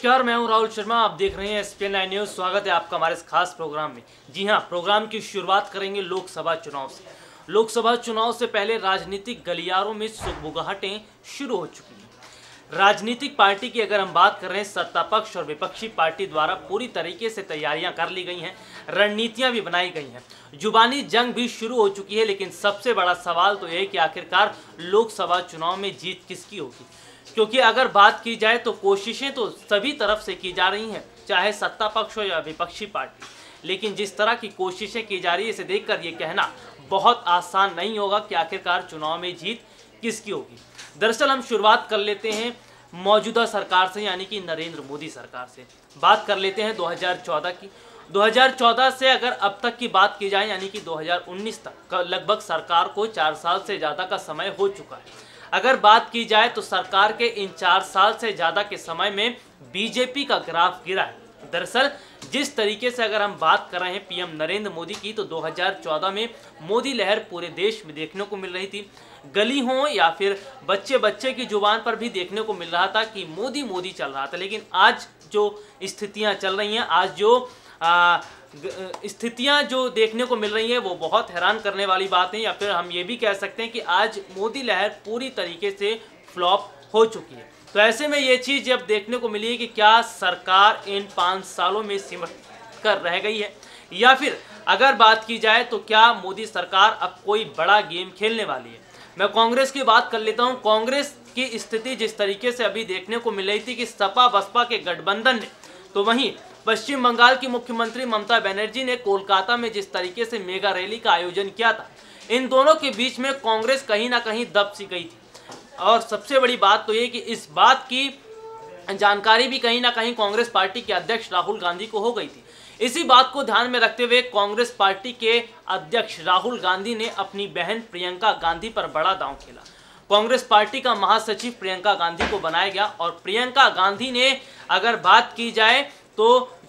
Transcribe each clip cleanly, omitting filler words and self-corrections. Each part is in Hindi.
नमस्कार, मैं हूं राहुल शर्मा। आप देख रहे हैं SPN 9 न्यूज़। स्वागत है आपका हमारे इस खास प्रोग्राम में। जी हां, प्रोग्राम की शुरुआत करेंगे लोकसभा चुनाव से। लोकसभा चुनाव से पहले राजनीतिक गलियारों में सुगबुगाहटें शुरू हो चुकी हैं। राजनीतिक पार्टी की अगर हम बात कर रहे हैं, सत्ता पक्ष और विपक्षी पार्टी द्वारा पूरी तरीके से तैयारियां कर ली गई हैं, रणनीतियां भी बनाई गई हैं, जुबानी जंग भी शुरू हो चुकी है। लेकिन सबसे बड़ा सवाल तो यह है कि आखिरकार लोकसभा चुनाव में जीत किसकी होगी, क्योंकि अगर बात की जाए तो कोशिशें तो सभी तरफ से की जा रही हैं, चाहे सत्ता पक्ष हो या विपक्षी पार्टी। लेकिन जिस तरह की कोशिशें की जा रही है, इसे देखकर ये कहना बहुत आसान नहीं होगा कि आखिरकार चुनाव में जीत किसकी होगी। दरअसल हम शुरुआत कर लेते हैं मौजूदा सरकार से, यानी कि नरेंद्र मोदी सरकार से। बात कर लेते हैं 2014 की। 2014 से अगर अब तक की बात की जाए, यानी कि 2019 तक लगभग सरकार को 4 साल से ज़्यादा का समय हो चुका है। अगर बात की जाए तो सरकार के इन 4 साल से ज़्यादा के समय में बीजेपी का ग्राफ गिरा है। दरअसल जिस तरीके से अगर हम बात कर रहे हैं पीएम नरेंद्र मोदी की, तो 2014 में मोदी लहर पूरे देश में देखने को मिल रही थी। गली हो या फिर बच्चे बच्चे की जुबान पर भी देखने को मिल रहा था कि मोदी मोदी चल रहा था। लेकिन आज जो स्थितियां चल रही हैं, आज जो स्थितियां जो देखने को मिल रही है, वो बहुत हैरान करने वाली बात है। या फिर हम ये भी कह सकते हैं कि आज मोदी लहर पूरी तरीके से फ्लॉप हो चुकी है। तो ऐसे में ये चीज़ जब देखने को मिली है कि क्या सरकार इन 5 सालों में सिमट कर रह गई है, या फिर अगर बात की जाए तो क्या मोदी सरकार अब कोई बड़ा गेम खेलने वाली है। मैं कांग्रेस की बात कर लेता हूँ। कांग्रेस की स्थिति जिस तरीके से अभी देखने को मिल रही थी कि सपा बसपा के गठबंधन ने, तो वहीं पश्चिम बंगाल की मुख्यमंत्री ममता बनर्जी ने कोलकाता में जिस तरीके से मेगा रैली का आयोजन किया था, इन दोनों के बीच में कांग्रेस कहीं ना कहीं दब सी गई थी। और सबसे बड़ी बात तो ये कि इस बात की जानकारी भी कहीं ना कहीं कांग्रेस पार्टी के अध्यक्ष राहुल गांधी को हो गई थी। इसी बात को ध्यान में रखते हुए कांग्रेस पार्टी के अध्यक्ष राहुल गांधी ने अपनी बहन प्रियंका गांधी पर बड़ा दांव खेला। कांग्रेस पार्टी का महासचिव प्रियंका गांधी को बनाया गया और प्रियंका गांधी ने अगर बात की जाए तो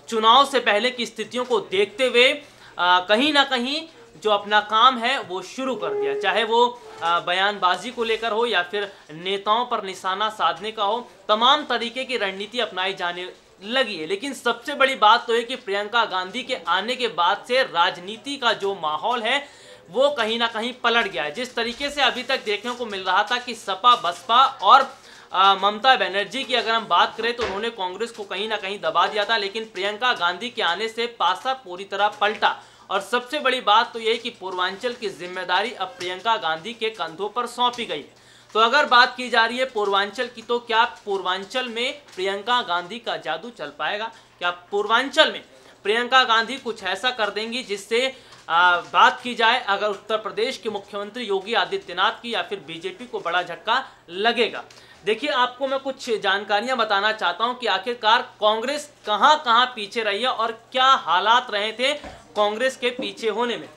चुनाव से पहले की स्थितियों को देखते हुए कहीं ना कहीं जो अपना काम है वो शुरू कर दिया, चाहे वो बयानबाजी को लेकर हो या फिर नेताओं पर निशाना साधने का हो। तमाम तरीके की रणनीति अपनाई जाने लगी है। लेकिन सबसे बड़ी बात तो है कि प्रियंका गांधी के आने के बाद से राजनीति का जो माहौल है वो कहीं ना कहीं पलट गया है। जिस तरीके से अभी तक देखने को मिल रहा था कि सपा बसपा और ममता बनर्जी की अगर हम बात करें तो उन्होंने कांग्रेस को कहीं ना कहीं दबा दिया था, लेकिन प्रियंका गांधी के आने से पासा पूरी तरह पलटा। और सबसे बड़ी बात तो यह कि पूर्वांचल की जिम्मेदारी अब प्रियंका गांधी के कंधों पर सौंपी गई है। तो अगर बात की जा रही है पूर्वांचल की, तो क्या पूर्वांचल में प्रियंका गांधी का जादू चल पाएगा? क्या पूर्वांचल में प्रियंका गांधी कुछ ऐसा कर देंगी जिससे बात की जाए अगर उत्तर प्रदेश के मुख्यमंत्री योगी आदित्यनाथ की या फिर बीजेपी को बड़ा झटका लगेगा? देखिए, आपको मैं कुछ जानकारियां बताना चाहता हूं कि आखिरकार कांग्रेस कहां पीछे रही है और क्या हालात रहे थे कांग्रेस के पीछे होने में।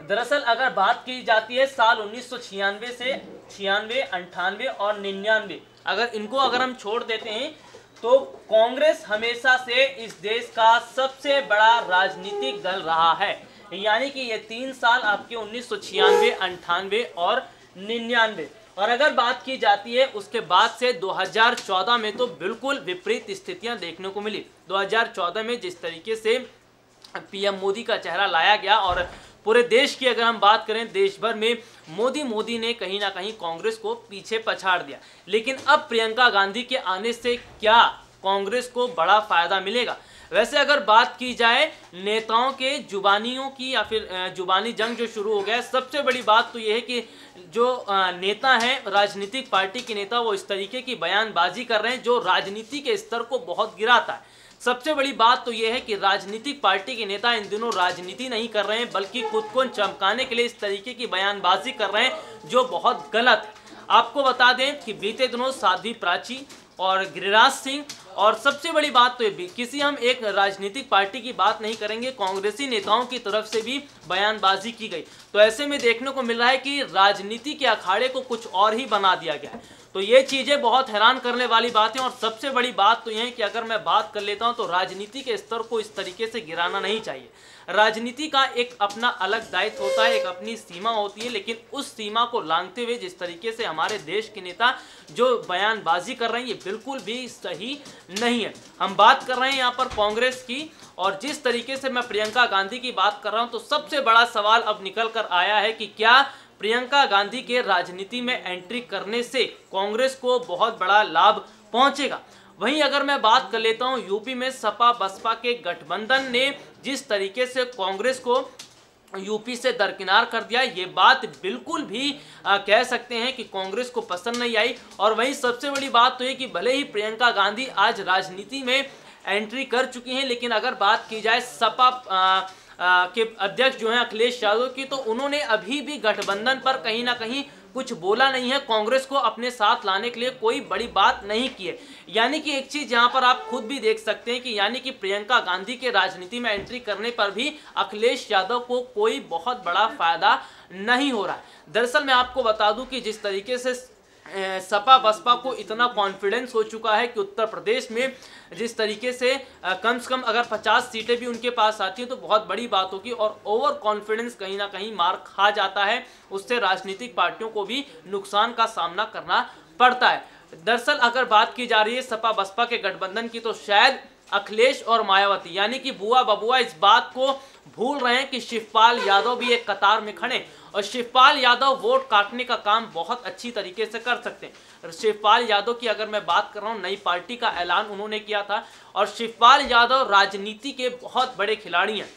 दरअसल अगर बात की जाती है साल 1996 से 96, 98 और 99, अगर हम छोड़ देते हैं तो कांग्रेस हमेशा से इस देश का सबसे बड़ा राजनीतिक दल रहा है। यानी कि ये 3 साल आपके 1996, 98 और 99। और अगर बात की जाती है उसके बाद से 2014 में तो बिल्कुल विपरीत स्थितियां देखने को मिली। 2014 में जिस तरीके से पीएम मोदी का चेहरा लाया गया और पूरे देश की अगर हम बात करें, देश भर में मोदी ने कहीं ना कहीं कांग्रेस को पीछे पछाड़ दिया। लेकिन अब प्रियंका गांधी के आने से क्या कांग्रेस को बड़ा फायदा मिलेगा? वैसे अगर बात की जाए नेताओं के जुबानियों की या फिर जुबानी जंग जो शुरू हो गया है, सबसे बड़ी बात तो यह है कि जो नेता हैं, राजनीतिक पार्टी के नेता, वो इस तरीके की बयानबाजी कर रहे हैं जो राजनीति के स्तर को बहुत गिराता है। सबसे बड़ी बात तो यह है कि राजनीतिक पार्टी के नेता इन दिनों राजनीति नहीं कर रहे हैं, बल्कि खुद को चमकाने के लिए इस तरीके की बयानबाजी कर रहे हैं जो बहुत गलत है। आपको बता दें कि बीते दिनों साध्वी प्राची और गिरिराज सिंह, और सबसे बड़ी बात तो ये भी, किसी हम एक राजनीतिक पार्टी की बात नहीं करेंगे, कांग्रेसी नेताओं की तरफ से भी बयानबाजी की गई। तो ऐसे में देखने को मिल रहा है कि राजनीति के अखाड़े को कुछ और ही बना दिया गया है। तो ये चीजें बहुत हैरान करने वाली बातें। और सबसे बड़ी बात तो यह है कि अगर मैं बात कर लेता हूं तो राजनीति के स्तर को इस तरीके से गिराना नहीं चाहिए। राजनीति का एक अपना अलग दायित्व होता है, एक अपनी सीमा होती है, लेकिन उस सीमा को लांघते हुए जिस तरीके से हमारे देश के नेता जो बयानबाजी कर रहे हैं ये बिल्कुल भी सही नहीं है। हम बात कर रहे हैं यहाँ पर कांग्रेस की, और जिस तरीके से मैं प्रियंका गांधी की बात कर रहा हूं तो सबसे बड़ा सवाल अब निकल कर आया है कि क्या प्रियंका गांधी के राजनीति में एंट्री करने से कांग्रेस को बहुत बड़ा लाभ पहुंचेगा। वहीं अगर मैं बात कर लेता हूं यूपी में सपा बसपा के गठबंधन ने जिस तरीके से कांग्रेस को यूपी से दरकिनार कर दिया, ये बात बिल्कुल भी कह सकते हैं कि कांग्रेस को पसंद नहीं आई। और वहीं सबसे बड़ी बात तो ये कि भले ही प्रियंका गांधी आज राजनीति में एंट्री कर चुकी हैं, लेकिन अगर बात की जाए सपा के अध्यक्ष जो हैं अखिलेश यादव की, तो उन्होंने अभी भी गठबंधन पर कहीं ना कहीं कुछ बोला नहीं है, कांग्रेस को अपने साथ लाने के लिए कोई बड़ी बात नहीं की है। यानी कि एक चीज यहां पर आप खुद भी देख सकते हैं कि यानी कि प्रियंका गांधी के राजनीति में एंट्री करने पर भी अखिलेश यादव को कोई बहुत बड़ा फायदा नहीं हो रहा है। दरअसल मैं आपको बता दूं कि जिस तरीके से सपा बसपा को इतना कॉन्फिडेंस हो चुका है कि उत्तर प्रदेश में जिस तरीके से कम से कम अगर 50 सीटें भी उनके पास आती हैं तो बहुत बड़ी बात होगी, और ओवर कॉन्फिडेंस कहीं ना कहीं मार खा जाता है, उससे राजनीतिक पार्टियों को भी नुकसान का सामना करना पड़ता है। दरअसल अगर बात की जा रही है सपा बसपा के गठबंधन की, तो शायद अखिलेश और मायावती यानी कि बुआ बबुआ इस बात को भूल रहे हैं कि शिवपाल यादव भी एक कतार में खड़े, और शिवपाल यादव वोट काटने का काम बहुत अच्छी तरीके से कर सकते हैं। शिवपाल यादव की अगर मैं बात कर रहा हूं, नई पार्टी का ऐलान उन्होंने किया था, और शिवपाल यादव राजनीति के बहुत बड़े खिलाड़ी हैं।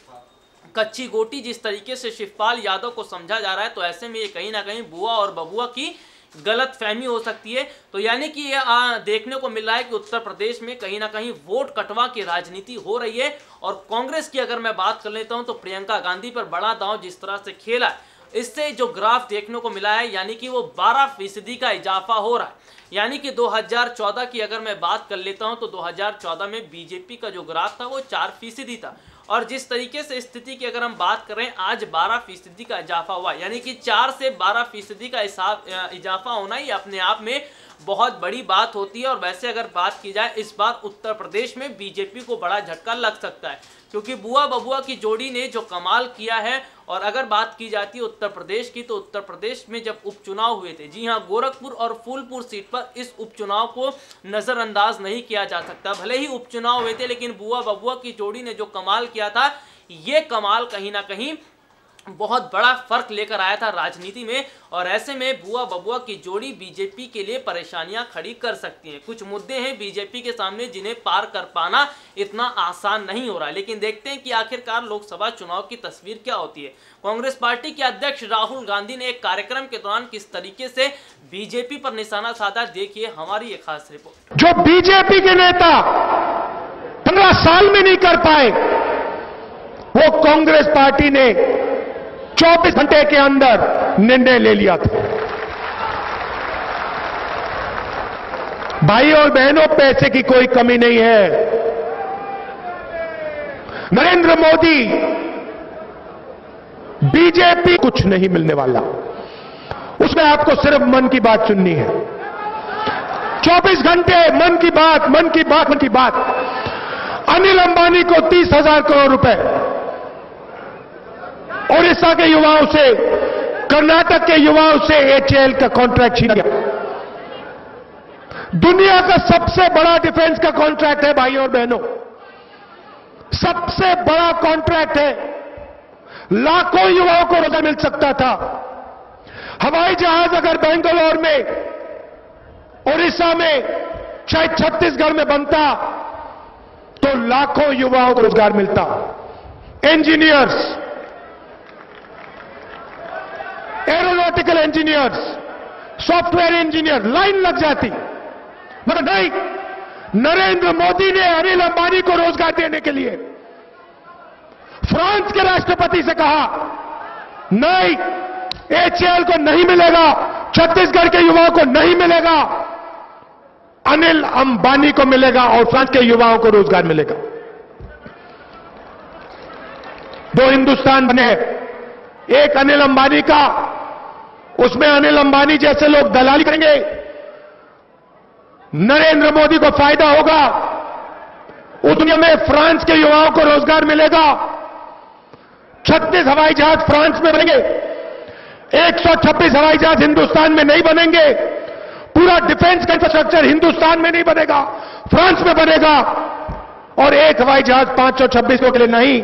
कच्ची गोटी जिस तरीके से शिवपाल यादव को समझा जा रहा है, तो ऐसे में ये कहीं ना कहीं बुआ और बबुआ की गलत फहमी हो सकती है। तो यानी कि ये देखने को मिल रहा है कि उत्तर प्रदेश में कहीं ना कहीं वोट कटवा की राजनीति हो रही है। और कांग्रेस की अगर मैं बात कर लेता हूं तो प्रियंका गांधी पर बड़ा दांव जिस तरह से खेला है, इससे जो ग्राफ देखने को मिला है यानी कि वो 12% का इजाफा हो रहा है। यानी कि 2014 की अगर मैं बात कर लेता हूं तो 2014 में बीजेपी का जो ग्राफ था वो 4% था, और जिस तरीके से स्थिति की अगर हम बात करें आज 12% का इजाफा हुआ, यानी कि 4 से 12% का इजाफा होना ही अपने आप में बहुत बड़ी बात होती है। और वैसे अगर बात की जाए इस बार उत्तर प्रदेश में बीजेपी को बड़ा झटका लग सकता है, क्योंकि बुआ बबुआ की जोड़ी ने जो कमाल किया है। और अगर बात की जाती है उत्तर प्रदेश की, तो उत्तर प्रदेश में जब उपचुनाव हुए थे, जी हां, गोरखपुर और फूलपुर सीट पर इस उपचुनाव को नजरअंदाज नहीं किया जा सकता। भले ही उपचुनाव हुए थे, लेकिन बुआ बबुआ की जोड़ी ने जो कमाल किया था, ये कमाल कहीं ना कहीं बहुत बड़ा फर्क लेकर आया था राजनीति में। और ऐसे में बुआ बबुआ की जोड़ी बीजेपी के लिए परेशानियां खड़ी कर सकती हैं। कुछ मुद्दे हैं बीजेपी के सामने जिन्हें पार कर पाना इतना आसान नहीं हो रहा है, लेकिन देखते हैं कि आखिरकार लोकसभा चुनाव की तस्वीर क्या होती है। कांग्रेस पार्टी के अध्यक्ष राहुल गांधी ने एक कार्यक्रम के दौरान किस तरीके से बीजेपी पर निशाना साधा, देखिए हमारी एक खास रिपोर्ट। जो बीजेपी के नेता 15 साल में नहीं कर पाए, वो कांग्रेस पार्टी ने 24 घंटे के अंदर निर्णय ले लिया था। भाई और बहनों, पैसे की कोई कमी नहीं है। नरेंद्र मोदी, बीजेपी कुछ नहीं मिलने वाला, उसमें आपको सिर्फ मन की बात सुननी है। 24 घंटे मन की बात, मन की बात, मन की बात। अनिल अंबानी को 30,000 करोड़ रुपए ओडिशा के युवाओं से, कर्नाटक के युवाओं से एचएएल का कॉन्ट्रैक्ट छीना गया। दुनिया का सबसे बड़ा डिफेंस का कॉन्ट्रैक्ट है भाइयों और बहनों, सबसे बड़ा कॉन्ट्रैक्ट है। लाखों युवाओं को रोजगार मिल सकता था। हवाई जहाज अगर बेंगलोर में, ओडिशा में, शायद छत्तीसगढ़ में बनता तो लाखों युवाओं को रोजगार मिलता। Engineers, aeronautical engineers, software engineer, line लग जाती। मगर नहीं, नरेंद्र मोदी ने अनिल अंबानी को रोजगार देने के लिए फ्रांस के राष्ट्रपति से कहा, नहीं, एचएएल को नहीं मिलेगा, छत्तीसगढ़ के युवाओं को नहीं मिलेगा, अनिल अंबानी को मिलेगा और फ्रांस के युवाओं को रोजगार मिलेगा। 2 हिंदुस्तान बने, एक अनिल अंबानी का, उसमें अनिल अंबानी जैसे लोग दलाली करेंगे, नरेंद्र मोदी को फायदा होगा, उतने में फ्रांस के युवाओं को रोजगार मिलेगा। 36 हवाई जहाज फ्रांस में बनेंगे, 126 हवाई जहाज हिंदुस्तान में नहीं बनेंगे। पूरा डिफेंस का इंफ्रास्ट्रक्चर हिंदुस्तान में नहीं बनेगा, फ्रांस में बनेगा। और एक हवाई जहाज 526 के लिए नहीं,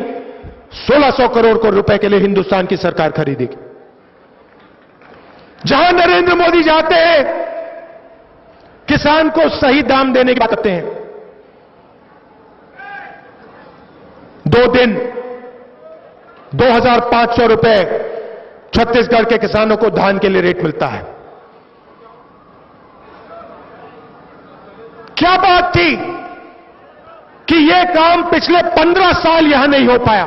1600 करोड़ रुपए के लिए हिंदुस्तान की सरकार खरीदेगी। जहां नरेंद्र मोदी जाते हैं, किसान को सही दाम देने की बात करते हैं। 2 दिन 2500 रुपए छत्तीसगढ़ के किसानों को धान के लिए रेट मिलता है। क्या बात थी कि यह काम पिछले 15 साल यहां नहीं हो पाया?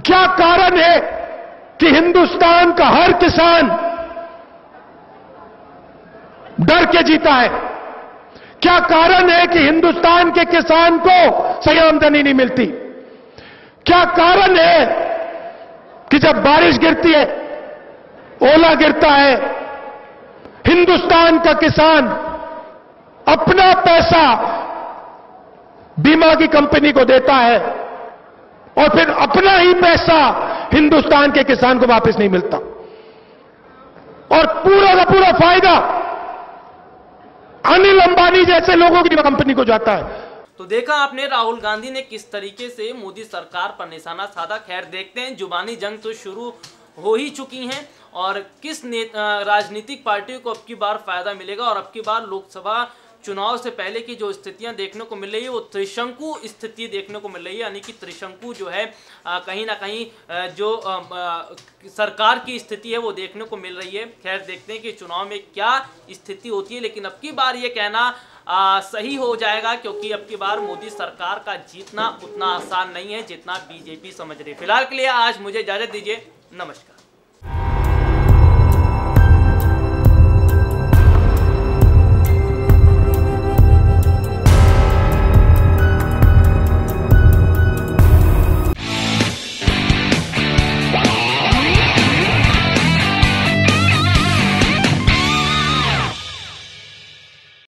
क्या कारण है कि हिंदुस्तान का हर किसान डर के जीता है? क्या कारण है कि हिंदुस्तान के किसान को सही आमदनी नहीं मिलती? क्या कारण है कि जब बारिश गिरती है, ओला गिरता है, हिंदुस्तान का किसान अपना पैसा बीमा की कंपनी को देता है और फिर अपना ही पैसा हिंदुस्तान के किसान को वापस नहीं मिलता, और पूरा का पूरा फायदा अनिल अंबानी जैसे लोगों की कंपनी को जाता है। तो देखा आपने राहुल गांधी ने किस तरीके से मोदी सरकार पर निशाना साधा। खैर देखते हैं, जुबानी जंग तो शुरू हो ही चुकी हैं और किस राजनीतिक पार्टी को अब की बार फायदा मिलेगा। और अब की बार लोकसभा चुनाव से पहले की जो स्थितियां देखने को मिल रही है वो त्रिशंकु स्थिति देखने को मिल रही है, यानी कि त्रिशंकु जो है कहीं ना कहीं जो सरकार की स्थिति है वो देखने को मिल रही है। खैर देखते हैं कि चुनाव में क्या स्थिति होती है, लेकिन अब की बार ये कहना सही हो जाएगा, क्योंकि अब की बार मोदी सरकार का जीतना उतना आसान नहीं है जितना बीजेपी समझ रही है। फिलहाल के लिए आज मुझे इजाजत दीजिए, नमस्कार।